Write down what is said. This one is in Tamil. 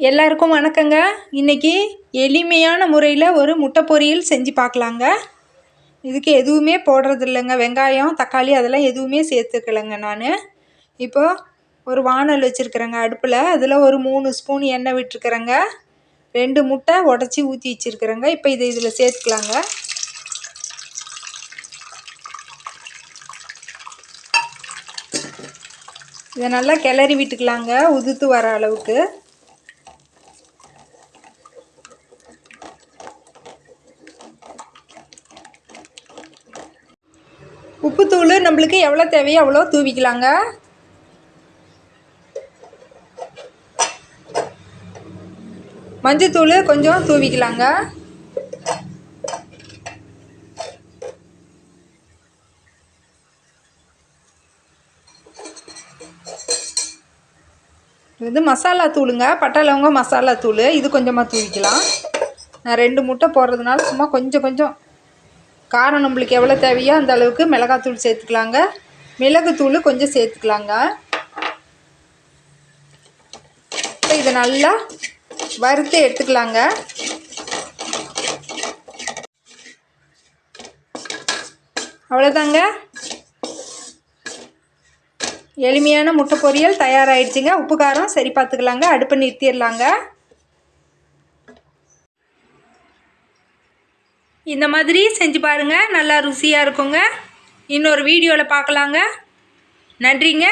எல்லாருக்கும் வணக்கங்க. இன்றைக்கி எளிமையான முறையில் ஒரு முட்டை பொரியல் செஞ்சு பார்க்கலாங்க. இதுக்கு எதுவுமே போடுறதில்லைங்க. வெங்காயம் தக்காளி அதெல்லாம் எதுவுமே சேர்த்துக்கலைங்க. நான் இப்போது ஒரு வானல் வச்சுருக்கிறேங்க அடுப்பில். அதில் ஒரு 3 ஸ்பூன் எண்ணெய் விட்டுருக்குறேங்க. 2 முட்டை உடச்சி ஊற்றி வச்சுருக்குறேங்க. இப்போ இதில் சேர்த்துக்கலாங்க. இதை நல்லா கிளறி விட்டுக்கலாங்க உதுத்து வர அளவுக்கு. உப்புத்தூள் நம்மளுக்கு எவ்வளோ தேவையோ அவ்வளோ தூவிக்கலாங்க. மஞ்சத்தூள் கொஞ்சம் தூவிக்கலாங்க. இது மசாலா தூளுங்க, பட்டை லவங்கம் மசாலா தூள். இது கொஞ்சமாக தூவிக்கலாம். நான் 2 முட்டை போடுறதுனால சும்மா கொஞ்சம் காரம் நம்மளுக்கு எவ்வளோ தேவையோ அந்த அளவுக்கு மிளகாத்தூள் சேர்த்துக்கலாங்க. மிளகுத்தூள் கொஞ்சம் சேர்த்துக்கலாங்க. இப்போ இதை நல்லா வறுத்து எடுத்துக்கலாங்க. அவ்வளோதாங்க, எளிமையான முட்டை பொரியல் தயாராகிடுச்சுங்க. உப்பு காரம் சரி பார்த்துக்கலாங்க. அடுப்பை நிறுத்திடலாங்க. இந்த மாதிரி செஞ்சு பாருங்கள், நல்லா ருசியாக இருக்குங்க. இன்னொரு வீடியோவில் பார்க்கலாங்க. நன்றிங்க.